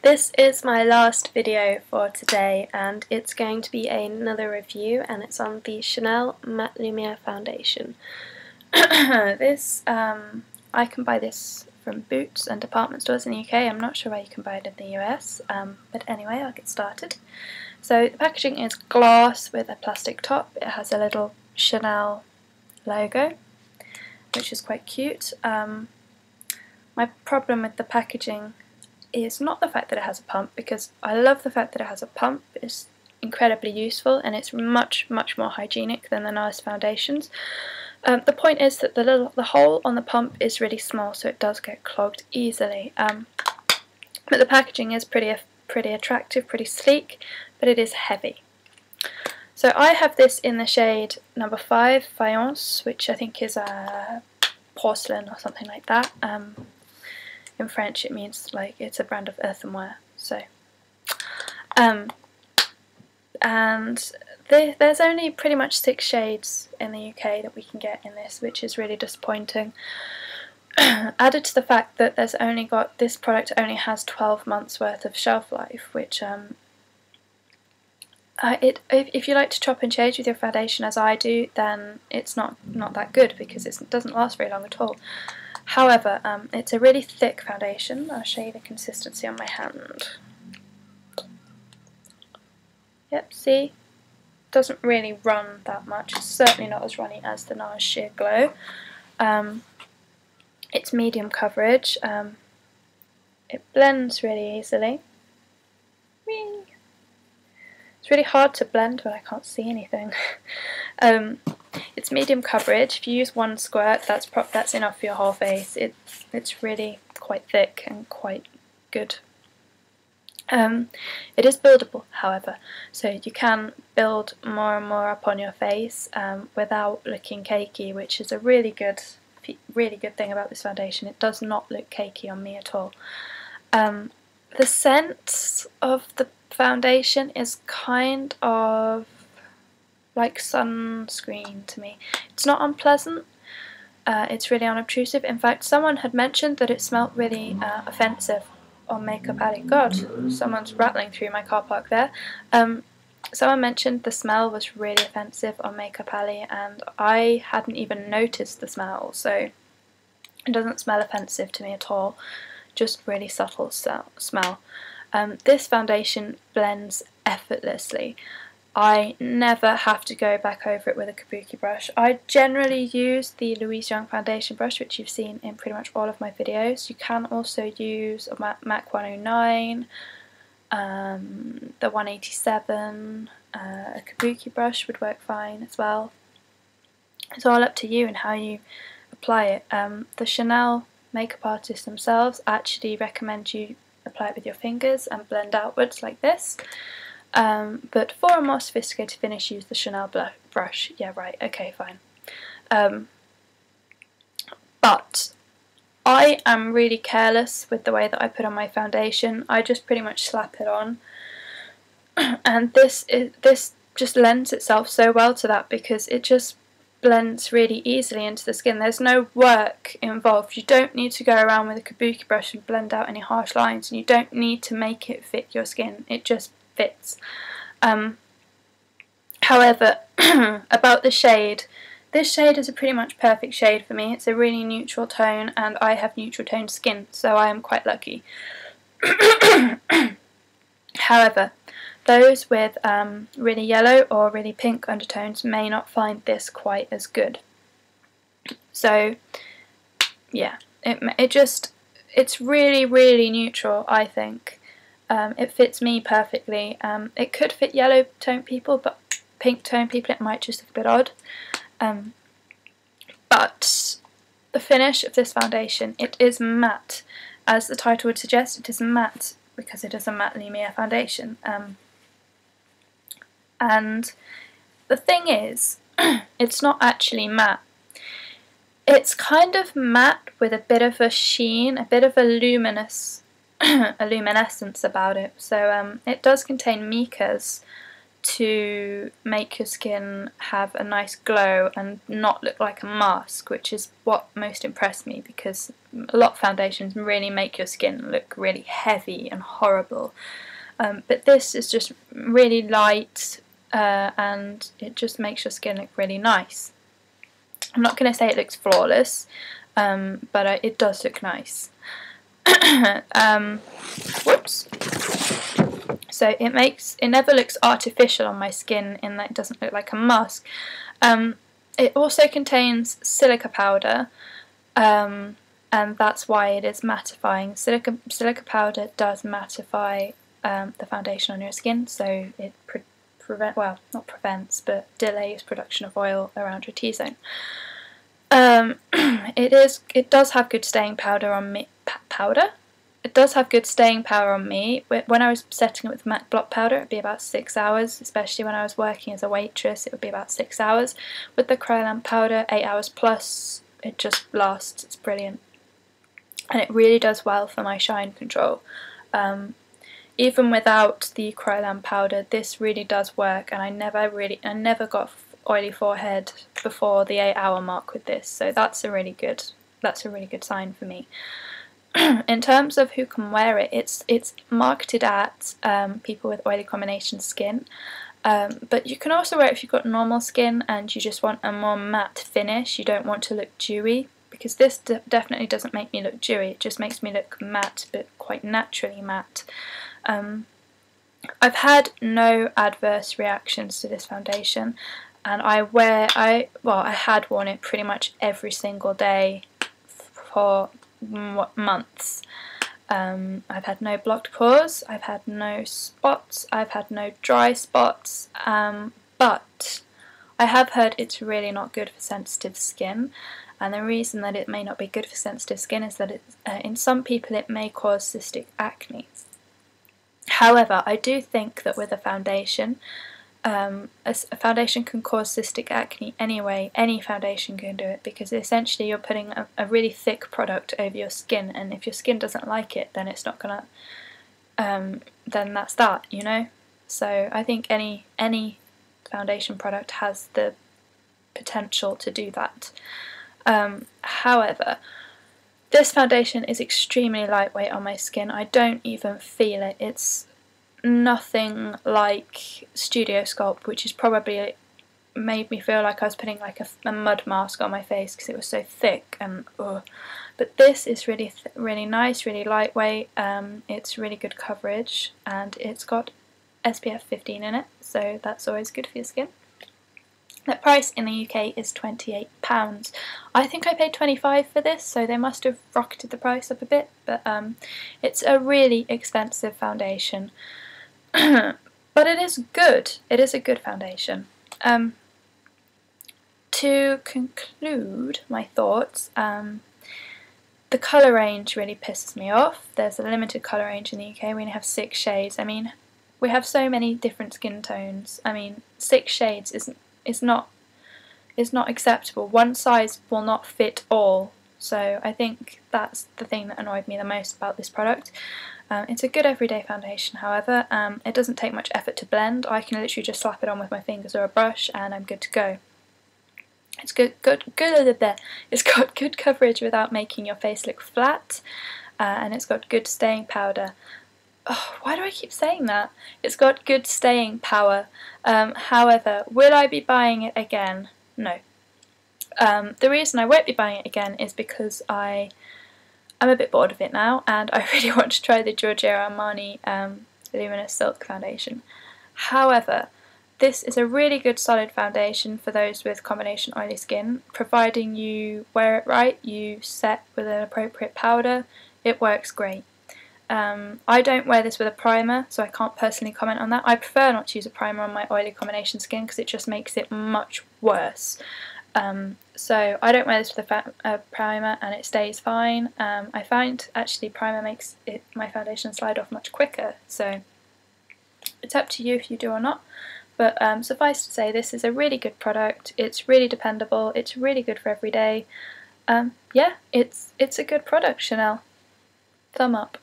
This is my last video for today, and it's going to be another review, and it's on the Chanel Matte Lumière foundation. I can buy this from Boots and department stores in the UK. I'm not sure where you can buy it in the US, but anyway, I'll get started. So the packaging is glass with a plastic top. It has a little Chanel logo, which is quite cute. My problem with the packaging is not the fact that it has a pump, because I love the fact that it has a pump. It's incredibly useful and it's much more hygienic than the NARS foundations. The point is that the hole on the pump is really small, so it does get clogged easily. But the packaging is pretty attractive, pretty sleek, but it is heavy. So I have this in the shade number 5, Fayence, which I think is a porcelain or something like that. In French it means like it's a brand of earthenware. So, and there's only pretty much 6 shades in the UK that we can get in this, which is really disappointing. Added to the fact that this product only has 12 months worth of shelf life, which if you like to chop and change with your foundation as I do, then it's not that good, because it doesn't last very long at all. However, it's a really thick foundation. I'll show you the consistency on my hand. Yep, see? Doesn't really run that much. It's certainly not as runny as the NARS Sheer Glow. It's medium coverage. It blends really easily. Whee! It's really hard to blend when I can't see anything. It's medium coverage. If you use one squirt, that's enough for your whole face. It's really quite thick and quite good. It is buildable, however, so you can build more and more up on your face without looking cakey, which is a really good thing about this foundation. It does not look cakey on me at all. The scent of the foundation is kind of like sunscreen to me. It's not unpleasant, it's really unobtrusive. In fact, someone had mentioned that it smelled really offensive on Makeup Alley. God, someone's rattling through my car park there. Someone mentioned the smell was really offensive on Makeup Alley, and I hadn't even noticed the smell, so it doesn't smell offensive to me at all, just really subtle smell. This foundation blends effortlessly. I never have to go back over it with a kabuki brush. I generally use the Louise Young foundation brush, which you've seen in pretty much all of my videos. You can also use a MAC 109, the 187, a kabuki brush would work fine as well. It's all up to you and how you apply it. The Chanel makeup artists themselves actually recommend you apply it with your fingers and blend outwards like this. But for a more sophisticated finish, use the Chanel brush. Yeah, right, okay, fine. But I am really careless with the way that I put on my foundation. I just pretty much slap it on. And this just lends itself so well to that, because it just blends really easily into the skin. There's no work involved. You don't need to go around with a kabuki brush and blend out any harsh lines, and you don't need to make it fit your skin. It just fits. However, about the shade, this shade is a pretty much perfect shade for me. It's a really neutral tone, and I have neutral toned skin, so I am quite lucky. However, those with really yellow or really pink undertones may not find this quite as good. So yeah, it's really neutral, I think. It fits me perfectly. It could fit yellow tone people, but pink tone people it might just look a bit odd. But the finish of this foundation, it is matte. As the title would suggest, it is matte because it is a matte Lumière foundation. And the thing is, it's not actually matte. It's kind of matte with a bit of a sheen, a bit of a luminescence about it. So it does contain micas to make your skin have a nice glow and not look like a mask, which is what most impressed me, because a lot of foundations really make your skin look really heavy and horrible. But this is just really light, and it just makes your skin look really nice. I'm not going to say it looks flawless, but it does look nice. Whoops. So it never looks artificial on my skin in that it doesn't look like a mask. It also contains silica powder, and that's why it is mattifying. Silica powder does mattify the foundation on your skin, so it delays production of oil around your T-zone. It does have good staying powder on me. It does have good staying power on me. When I was setting it with MAC block powder, it would be about 6 hours, especially when I was working as a waitress, it would be about 6 hours. With the Kryolan powder, 8 hours plus, it just lasts, it's brilliant. And it really does well for my shine control. Even without the Kryolan powder, this really does work, and I never got oily forehead before the 8-hour mark with this, so that's a really good sign for me. In terms of who can wear it, it's marketed at people with oily combination skin, but you can also wear it if you've got normal skin and you just want a more matte finish. You don't want to look dewy, because this definitely doesn't make me look dewy, it just makes me look matte, but quite naturally matte. I've had no adverse reactions to this foundation, and I had worn it pretty much every single day for months. I've had no blocked pores, I've had no spots, I've had no dry spots, but I have heard it's really not good for sensitive skin, and the reason that it may not be good for sensitive skin is that in some people it may cause cystic acne. However, I do think that with a foundation can cause cystic acne anyway. Any foundation can do it, because essentially you're putting a really thick product over your skin, and if your skin doesn't like it, then it's not gonna, then that's that, you know? So I think any foundation product has the potential to do that. However, this foundation is extremely lightweight on my skin. I don't even feel it. It's nothing like Studio Sculpt, which is probably made me feel like I was putting like a mud mask on my face because it was so thick and ugh. But this is really nice, really lightweight. It's really good coverage, and it's got SPF 15 in it, so that's always good for your skin. The price in the UK is £28. I think I paid £25 for this, so they must have rocketed the price up a bit, but it's a really expensive foundation. But it is good. It is a good foundation. To conclude my thoughts, the colour range really pisses me off. There's a limited colour range in the UK. We only have 6 shades. I mean, we have so many different skin tones. I mean, 6 shades is not acceptable. One size will not fit all. So I think that's the thing that annoyed me the most about this product. It's a good everyday foundation, however. It doesn't take much effort to blend. I can literally just slap it on with my fingers or a brush and I'm good to go. It's It's got good coverage without making your face look flat, and it's got good staying powder. Oh, why do I keep saying that? It's got good staying power. However, will I be buying it again? No. The reason I won't be buying it again is because I'm a bit bored of it now, and I really want to try the Giorgio Armani Luminous Silk Foundation. However, this is a really good solid foundation for those with combination oily skin, providing you wear it right, you set with an appropriate powder, it works great. I don't wear this with a primer, so I can't personally comment on that. I prefer not to use a primer on my oily combination skin because it just makes it much worse. So I don't wear this with a primer and it stays fine. I find actually primer makes my foundation slide off much quicker, so it's up to you if you do or not. But suffice to say, this is a really good product. It's really dependable. It's really good for every day. Yeah, it's a good product, Chanel. Thumb up.